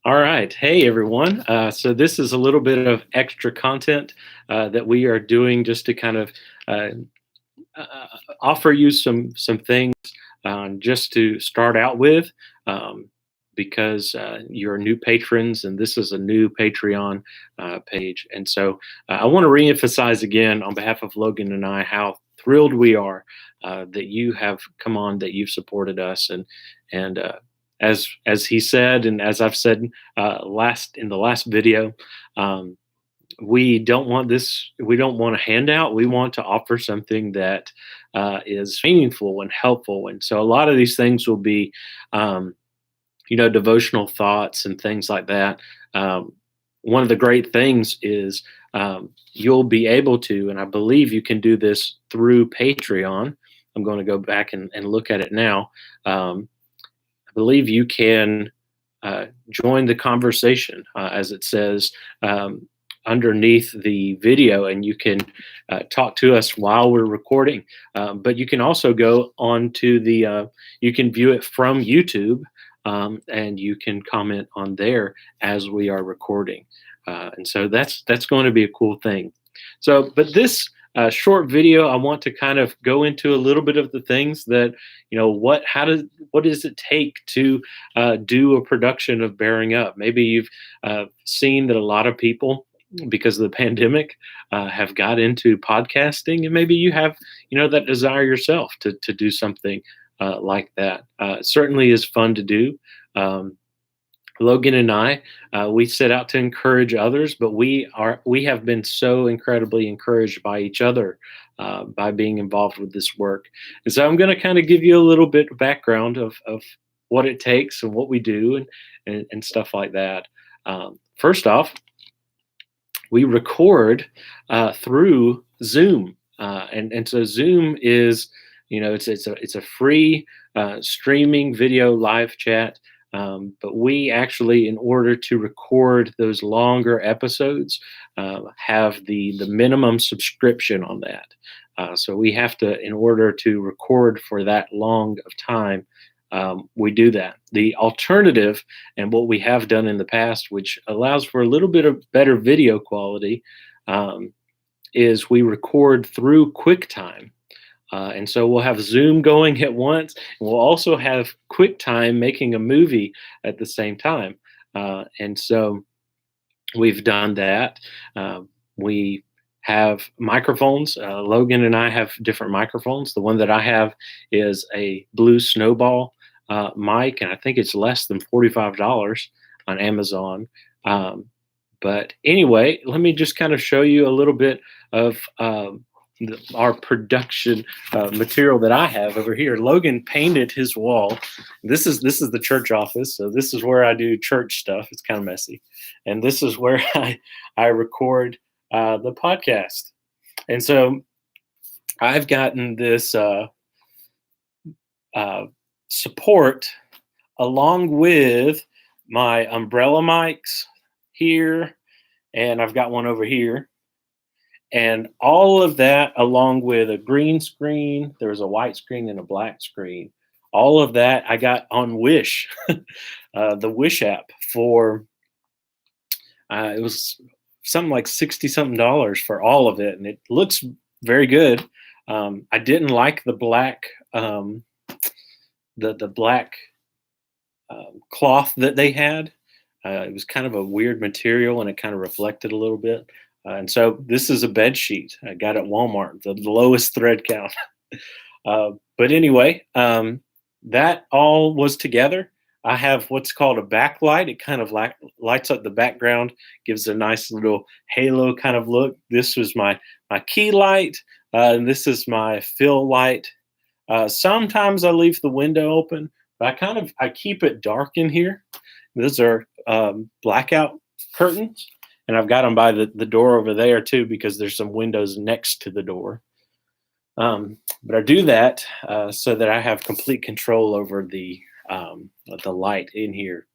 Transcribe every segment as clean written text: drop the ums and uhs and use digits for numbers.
All right. Hey, everyone. So, this is a little bit of extra content that we are doing just to kind of uh, offer you some things just to start out with, um, because you're new patrons, and this is a new Patreon page. And so, I want to reemphasize again on behalf of Logan and I how thrilled we are that you have come on, that you've supported us, and as he said, and as I've said last in the last video. Um, we don't want this. We don't want a handout. We want to offer something that is meaningful and helpful. And so, a lot of these things will be, um, devotional thoughts and things like that. Um, One of the great things is you'll be able to, and I believe you can do this through Patreon. I'm going to go back and look at it now. I believe you can join the conversation, as it says underneath the video, and you can talk to us while we're recording. But you can also go on to you can view it from YouTube, and you can comment on there as we are recording. And so that's going to be a cool thing. So, but this short video, I want to kind of go into a little bit of the things that, what does it take to do a production of Bearing Up? Maybe you've seen that a lot of people, because of the pandemic, have got into podcasting, and maybe you have, that desire yourself to do something like that. It certainly is fun to do. Um, Logan and I, we set out to encourage others, but we have been so incredibly encouraged by each other by being involved with this work. And so I'm going to kind of give you a little bit of background of what it takes and what we do and stuff like that. First off, we record through Zoom, and so Zoom is, it's a free streaming video live chat. But we actually, in order to record those longer episodes, have the minimum subscription on that. So we have to, in order to record for that long of time, we do that. The alternative, and what we have done in the past, which allows for a little bit of better video quality, um, is we record through QuickTime. And so we'll have Zoom going at once, and we'll also have QuickTime making a movie at the same time. And so we've done that. We have microphones. Logan and I have different microphones. The one that I have is a Blue Snowball mic, and I think it's less than $45 on Amazon. Um, but anyway, let me just kind of show you a little bit of our production material that I have over here. Logan painted his wall. This is the church office, so this is where I do church stuff. It's kind of messy, and this is where I record the podcast. And so I've gotten this support along with my umbrella mics here, and I've got one over here. And all of that, along with a green screen, there was a white screen and a black screen. All of that I got on Wish, the Wish app for, it was something like 60 something dollars for all of it. And it looks very good. I didn't like the black, the black cloth that they had. It was kind of a weird material, and it kind of reflected a little bit. And so this is a bed sheet I got at Walmart, the lowest thread count. But anyway, that all was together. I have what's called a backlight. It kind of lights up the background, gives a nice little halo kind of look. This was my key light, and this is my fill light. Sometimes I leave the window open, but I keep it dark in here. Those are blackout curtains. And I've got them by the door over there too, because there's some windows next to the door. But I do that so that I have complete control over the light in here.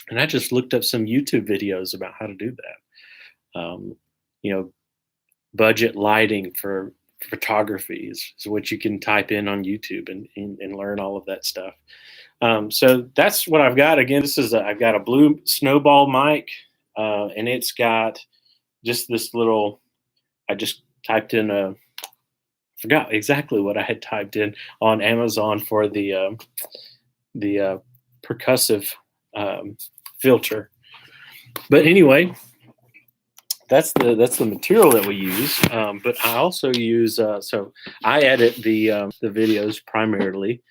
And I just looked up some YouTube videos about how to do that. You know, budget lighting for photography is what you can type in on YouTube and learn all of that stuff. So that's what I've got. Again, I've got a blue snowball mic, and it's got just this little. I just typed in a. Forgot exactly what I had typed in on Amazon for the percussive um, filter. But anyway, that's the material that we use. But I also use so I edit the videos primarily,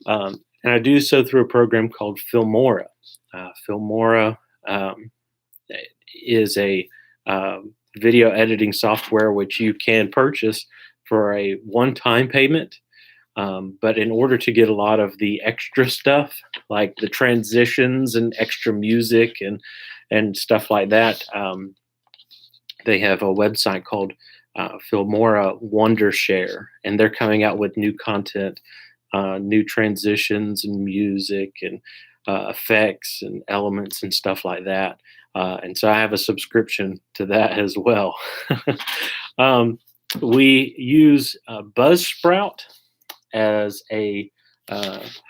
and I do so through a program called Filmora. Filmora um, is a video editing software which you can purchase for a one-time payment. But in order to get a lot of the extra stuff, like the transitions and extra music and stuff like that, they have a website called Filmora Wondershare, and they're coming out with new content, new transitions and music and effects and elements and stuff like that. And so I have a subscription to that as well. um, we use Buzzsprout as a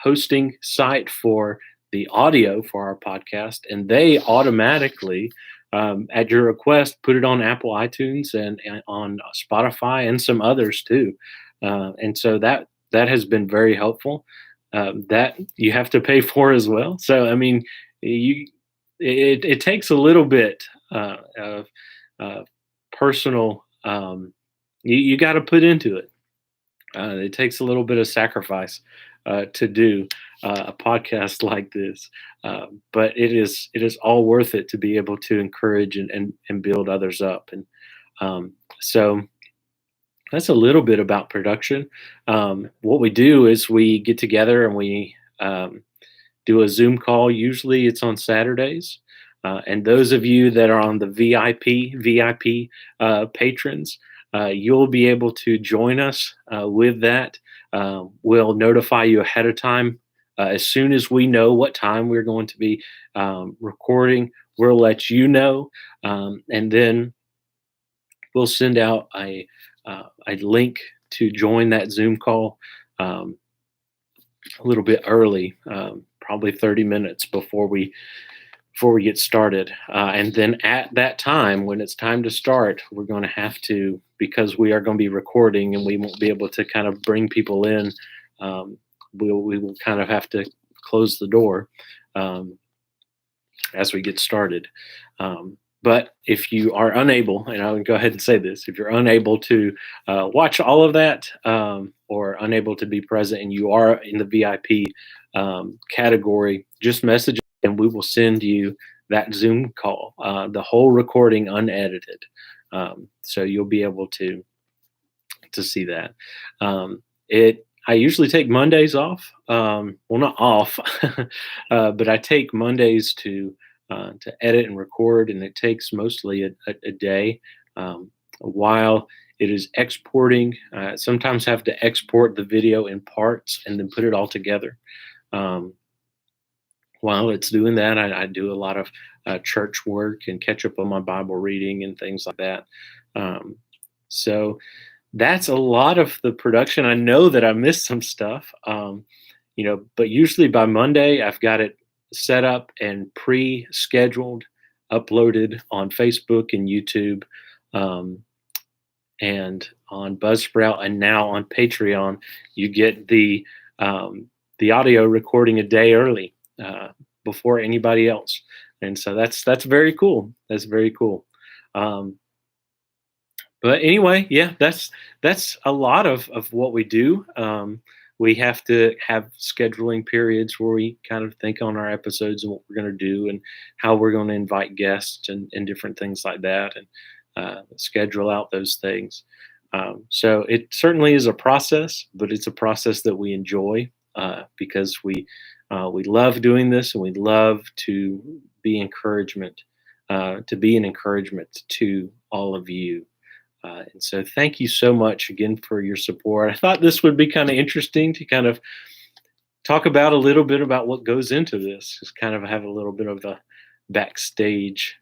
hosting site for the audio for our podcast, and they automatically, at your request, put it on Apple iTunes and on Spotify and some others too. And so that has been very helpful. That you have to pay for as well. So I mean, it takes a little bit of personal. You got to put into it. It takes a little bit of sacrifice to do a podcast like this, but it is all worth it to be able to encourage and build others up. And so that's a little bit about production. What we do is we get together and we do a Zoom call. Usually it's on Saturdays. And those of you that are on the VIP patrons, you'll be able to join us with that. We'll notify you ahead of time. As soon as we know what time we're going to be recording, we'll let you know. And then we'll send out a link to join that Zoom call a little bit early, probably 30 minutes before we get started. And then at that time, when it's time to start, we're going to have to, because we are going to be recording and we won't be able to kind of bring people in, we will kind of have to close the door as we get started. But if you are unable, and I would go ahead and say this, if you're unable to watch all of that or unable to be present and you are in the VIP category, just message us and we will send you that Zoom call, the whole recording unedited. So you'll be able to see that. I usually take Mondays off. Well, not off, but I take Mondays to edit and record, and it takes mostly a day. While it is exporting, sometimes have to export the video in parts and then put it all together. While it's doing that, I do a lot of church work and catch up on my Bible reading and things like that. So that's a lot of the production. I know that I missed some stuff, but usually by Monday, I've got it set up and pre-scheduled, uploaded on Facebook and YouTube, and on Buzzsprout, and now on Patreon. You get the audio recording a day early before anybody else, and so that's very cool. That's very cool. But anyway, yeah, that's a lot of what we do. We have to have scheduling periods where we kind of think on our episodes and what we're going to do and how we're going to invite guests and different things like that, and schedule out those things. So it certainly is a process, but it's a process that we enjoy because we love doing this, and we love to be an encouragement to all of you. And so thank you so much again for your support. I thought this would be kind of interesting to kind of talk about a little bit about what goes into this, just kind of have a little bit of a backstage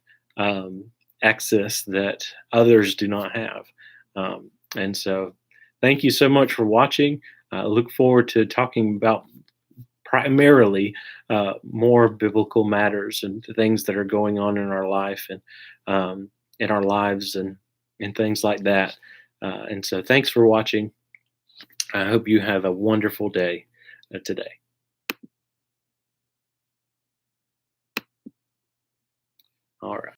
access that others do not have. And so thank you so much for watching. I look forward to talking about primarily more biblical matters and the things that are going on in our life and in our lives and things like that. And so, thanks for watching. I hope you have a wonderful day today. All right.